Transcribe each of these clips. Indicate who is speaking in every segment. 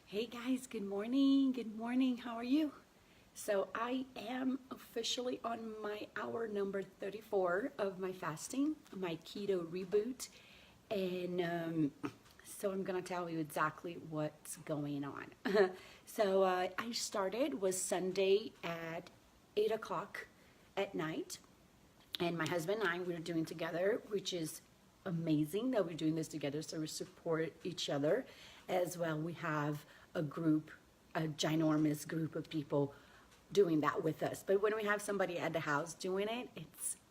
Speaker 1: Hey guys, good morning. Good morning. How are you? So, I am officially on my hour number 34 of my fasting, my keto reboot. And so, I'm going to tell you exactly what's going on. I started was Sunday at 8 o'clock at night. And my husband and I were doing together, which is amazing that we're doing this together. So we support each other as well. We have a group, a ginormous group of people doing that with us. But when we have somebody at the house doing it,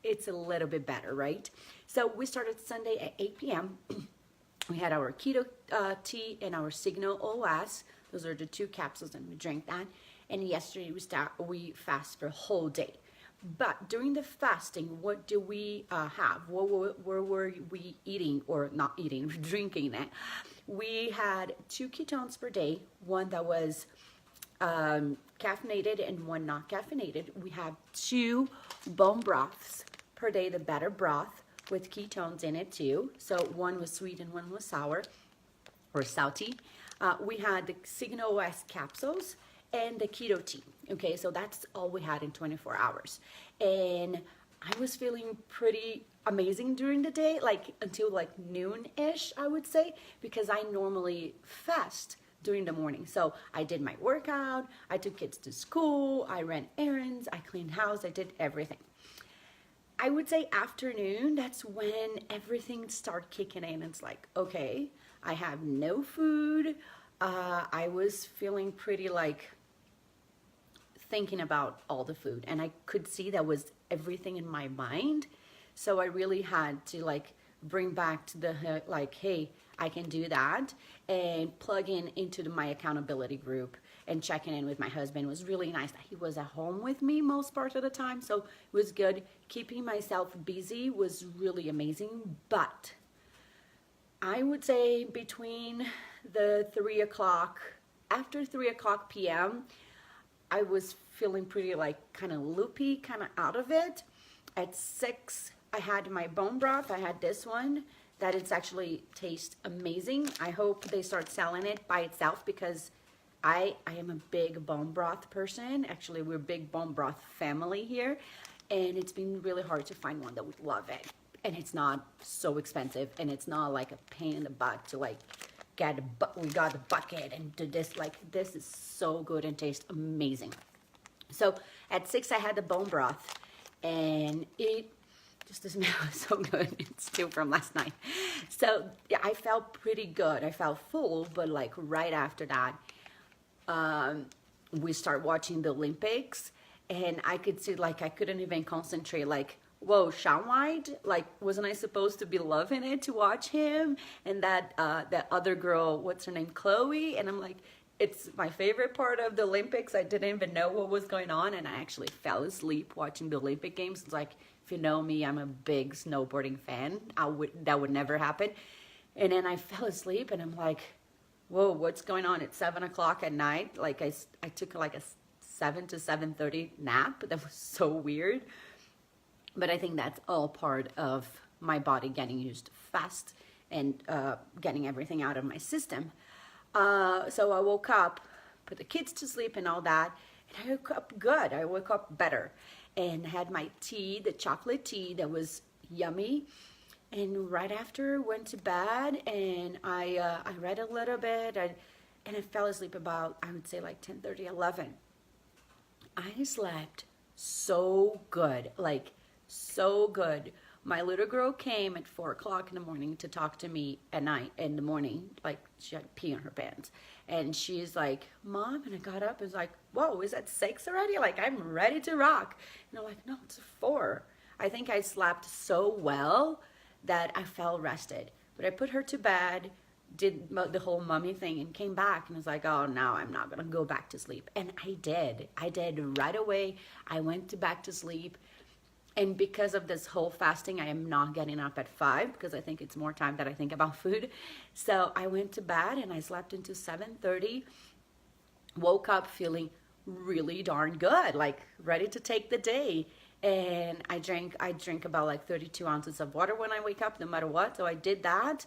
Speaker 1: it's a little bit better, right? So we started Sunday at 8 p.m. We had our keto tea and our Signal OS. Those are the two capsules, and we drank that. And yesterday we fast for a whole day. But during the fasting, what do we have? What were we eating or not eating, drinking it? We had 2 ketones per day, one that was caffeinated and one not caffeinated. We have 2 bone broths per day, the better broth with ketones in it too. So one was sweet and one was sour or salty. We had the Signal OS capsules and the keto tea. Okay, so that's all we had in 24 hours. And I was feeling pretty amazing during the day, like until like noon-ish, I would say, because I normally fast during the morning. So I did my workout, I took kids to school, I ran errands, I cleaned house, I did everything. I would say afternoon, that's when everything started kicking in. It's like, okay, I have no food. I was feeling pretty like thinking about all the food, and I could see that was everything in my mind. So I really had to like bring back to the like, hey, I can do that, and plug in into my accountability group and checking in with my husband. It was really nice that he was at home with me most part of the time, so it was good. Keeping myself busy was really amazing. But I would say between the 3 o'clock, after 3 o'clock p.m., I was feeling pretty like kind of loopy, kind of out of it. At 6, I had my bone broth. I had this one that it's actually tastes amazing. I hope they start selling it by itself because I am a big bone broth person. Actually, we're a big bone broth family here, and it's been really hard to find one that would love it. And it's not so expensive, and it's not like a pain in the butt to like we got a bucket and do this. Like, this is so good and tastes amazing. So at 6, I had the bone broth, and it just the smell is so good. It's still from last night. So yeah, I felt pretty good. I felt full, but like right after that, we start watching the Olympics, and I could see like I couldn't even concentrate. Like, whoa, Shaun White, like, wasn't I supposed to be loving it to watch him? And that other girl, what's her name, Chloe? And I'm like, it's my favorite part of the Olympics. I didn't even know what was going on, and I actually fell asleep watching the Olympic Games. It's like, if you know me, I'm a big snowboarding fan. That would never happen. And then I fell asleep, and I'm like, whoa, what's going on? It's 7 o'clock at night. Like, I took like a 7 to 7:30 nap. That was so weird. But I think that's all part of my body getting used to fast and getting everything out of my system. So I woke up, put the kids to sleep and all that, and I woke up good. I woke up better and had my tea, the chocolate tea that was yummy. And right after, went to bed, and I read a little bit, and I fell asleep about, I would say like 10:30, 11. I slept so good, like so good. My little girl came at 4 o'clock in the morning to talk to me at night, in the morning, like she had pee in her pants. And she's like, Mom, and I got up and was like, whoa, is that 6 already? Like, I'm ready to rock. And I'm like, no, it's 4. I think I slept so well that I felt rested. But I put her to bed, did the whole mummy thing, and came back and was like, oh, no, I'm not going to go back to sleep. And I did. I did right away. I went back to sleep. And because of this whole fasting, I am not getting up at 5 because I think it's more time that I think about food. So I went to bed and I slept into 7:30, woke up feeling really darn good, like ready to take the day. And I drink about like 32 ounces of water when I wake up, no matter what. So I did that.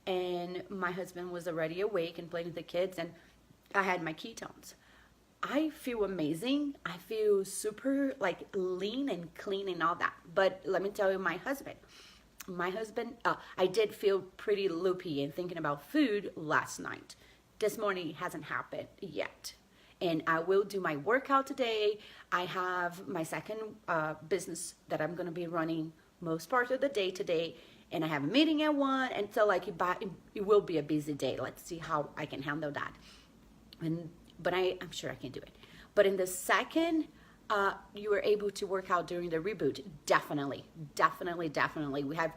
Speaker 1: And my husband was already awake and playing with the kids. And I had my ketones. I feel amazing. I feel super like lean and clean and all that. But let me tell you, my husband, I did feel pretty loopy and thinking about food last night. This morning hasn't happened yet. And I will do my workout today. I have my second business that I'm going to be running most part of the day today. And I have a meeting at 1. And so like it will be a busy day. Let's see how I can handle that. But I'm sure I can do it. But in the second, you were able to work out during the reboot. Definitely. We have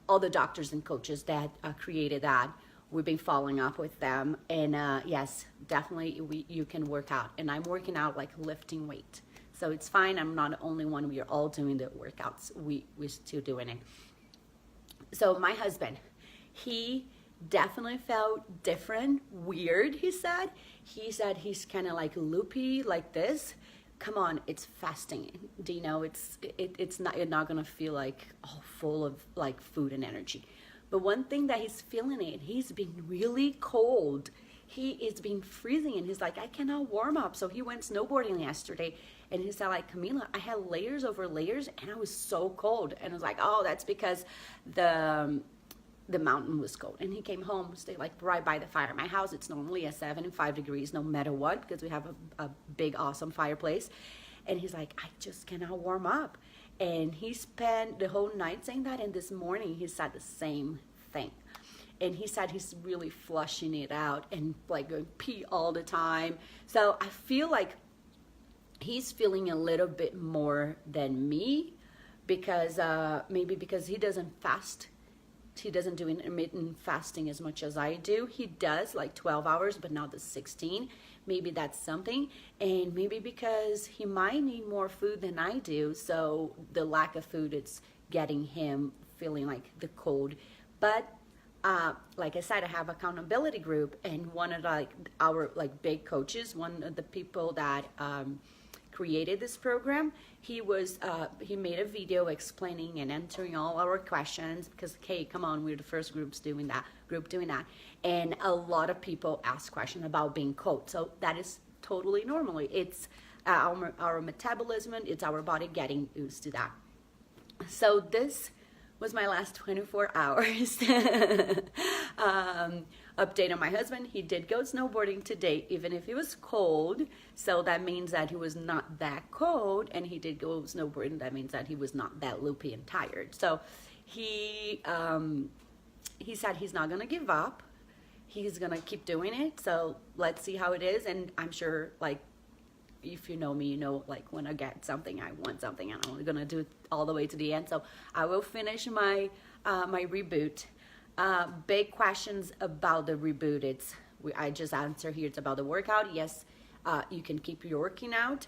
Speaker 1: all the doctors and coaches that created that. We've been following up with them, and yes, definitely you can work out. And I'm working out like lifting weight, so it's fine. I'm not the only one. We are all doing the workouts. We're still doing it. So my husband, he definitely felt different, weird. He said he's kind of like loopy like this. Come on, it's fasting. Do you know it's not, you're not gonna feel like all full of like food and energy. But one thing that he's feeling he's been really cold. He is been freezing, and he's like, I cannot warm up. So he went snowboarding yesterday, and he said like, Camila, I had layers over layers, and I was so cold. And I was like, oh, that's because the mountain was cold. And he came home, stayed like right by the fire. My house, it's normally at 75 degrees no matter what, because we have a big, awesome fireplace. And he's like, I just cannot warm up. And he spent the whole night saying that. And this morning he said the same thing. And he said he's really flushing it out and like going pee all the time. So I feel like he's feeling a little bit more than me, because maybe because he doesn't fast. He doesn't do intermittent fasting as much as I do. He does like 12 hours, but not the 16. Maybe that's something. And maybe because he might need more food than I do. So the lack of food, it's getting him feeling like the cold. But like I said, I have accountability group, and one of our big coaches, one of the people that created this program, he made a video explaining and answering all our questions, because hey, come on, we're the first group doing that, and a lot of people ask questions about being cold. So that is totally normal. It's our metabolism, it's our body getting used to that. So this was my last 24 hours. Update on my husband. He did go snowboarding today, even if it was cold. So that means that he was not that cold, and he did go snowboarding. That means that he was not that loopy and tired. So he said he's not gonna give up. He's gonna keep doing it. So let's see how it is. And I'm sure, like, if you know me, you know, like, when I get something, I want something, and I'm gonna do it all the way to the end. So I will finish my my reboot. Big questions about the reboot. I just answer here. It's about the workout. Yes, you can keep your working out.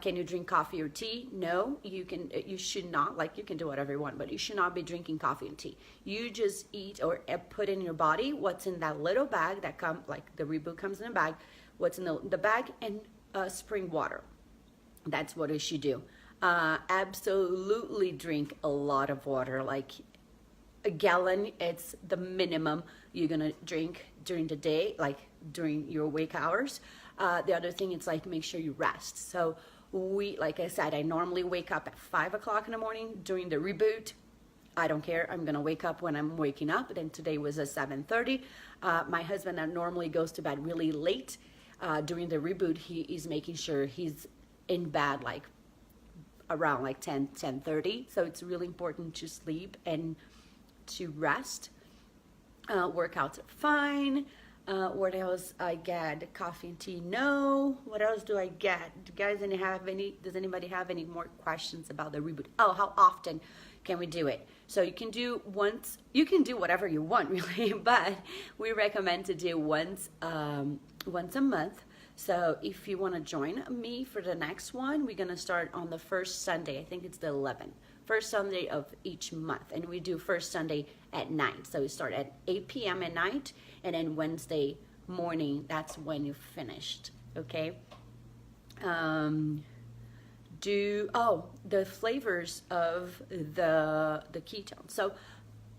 Speaker 1: Can you drink coffee or tea? No, you can. You should not. Like, you can do whatever you want, but you should not be drinking coffee and tea. You just eat or put in your body what's in that little bag that like the reboot comes in a bag. What's in the bag, and spring water. That's what you should do. Absolutely drink a lot of water, like a gallon. It's the minimum you're gonna drink during the day, like during your wake hours. The other thing, it's like, make sure you rest. So like I said, I normally wake up at 5 o'clock in the morning during the reboot. I don't care. I'm gonna wake up when I'm waking up. Then today was at 7:30. My husband normally goes to bed really late. During the reboot, he is making sure he's in bed like around like 10:30. So it's really important to sleep and to rest. Workouts are fine. What else I get? Coffee and tea? No. What else do I get? Does anybody have any more questions about the reboot? Oh, how often can we do it? So you can do whatever you want, really, but we recommend to do once a month. So if you want to join me for the next one, we're going to start on the first Sunday. I think it's the 11th. First Sunday of each month. And we do first Sunday at night. So we start at 8 p.m. at night. And then Wednesday morning, that's when you finished. Okay? The flavors of the ketones. So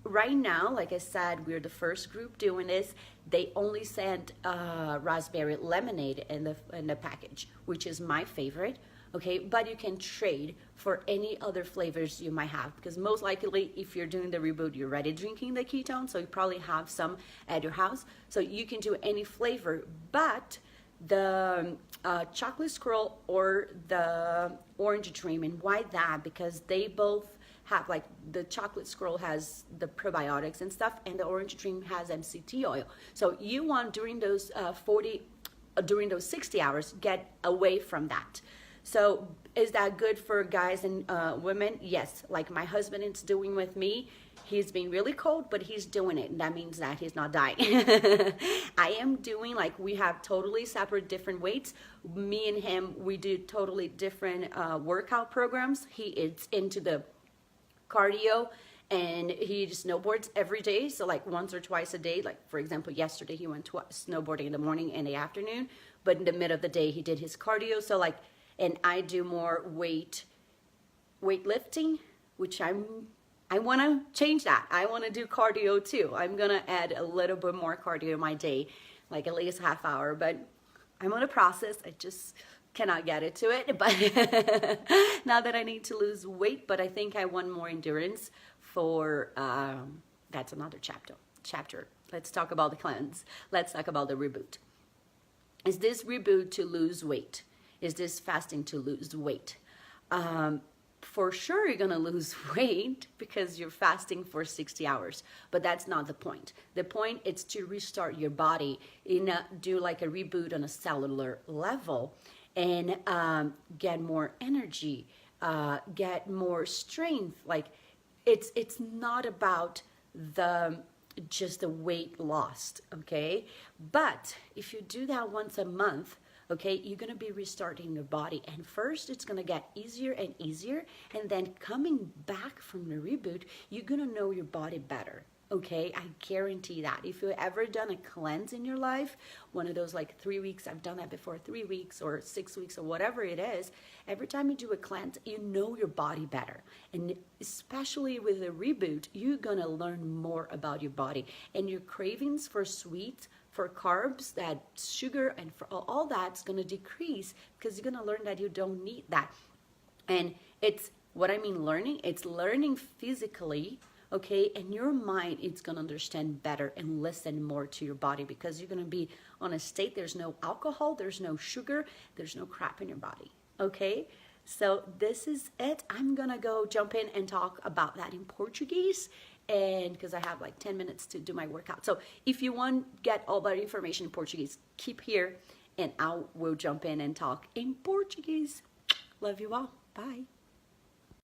Speaker 1: right now, like I said, we're the first group doing this. They only sent raspberry lemonade in the package, which is my favorite. Okay, but you can trade for any other flavors you might have, because most likely if you're doing the reboot, you're already drinking the ketone, so you probably have some at your house. So you can do any flavor, but the chocolate squirrel or the orange dream. And why that? Because they both have, like, the chocolate squirrel has the probiotics and stuff, and the orange dream has MCT oil. So you want during those during those 60 hours, get away from that. So is that good for guys and women? Yes, like my husband is doing with me. He's been really cold, but he's doing it. And that means that he's not dying. I am doing, like, we have totally separate different weights. Me and him, we do totally different workout programs. He is into the cardio, and he snowboards every day, so like once or twice a day. Like, for example, yesterday he went snowboarding in the morning and the afternoon, but in the middle of the day he did his cardio. So like, and I do more weightlifting, which I want to change that. I want to do cardio too. I'm gonna add a little bit more cardio in my day, like at least half hour, but I'm on a process. I just cannot get it to it, but now that I need to lose weight, but I think I want more endurance for, that's another chapter. Let's talk about the cleanse. Let's talk about the reboot. Is this reboot to lose weight? Is this fasting to lose weight? For sure you're gonna lose weight because you're fasting for 60 hours, but that's not the point. The point is to restart your body, do like a reboot on a cellular level, and get more energy, get more strength. Like, it's not about just the weight lost, okay? But if you do that once a month, okay, you're gonna be restarting your body, and first it's gonna get easier and easier, and then coming back from the reboot, you're gonna know your body better. Okay, I guarantee that. If you've ever done a cleanse in your life, one of those like 3 weeks, I've done that before, 3 weeks or 6 weeks or whatever it is, every time you do a cleanse, you know your body better. And especially with a reboot, you're gonna learn more about your body, and your cravings for sweets, for carbs, that sugar, and for all that's gonna decrease, because you're gonna learn that you don't need that. And it's, what I mean learning, it's learning physically, okay, and your mind, it's gonna understand better and listen more to your body, because you're gonna be on a state, there's no alcohol, there's no sugar, there's no crap in your body, okay? So this is it. I'm gonna go jump in and talk about that in Portuguese, and because I have like 10 minutes to do my workout. So if you want to get all that information in Portuguese, keep here, and I will jump in and talk in Portuguese. Love you all. Bye.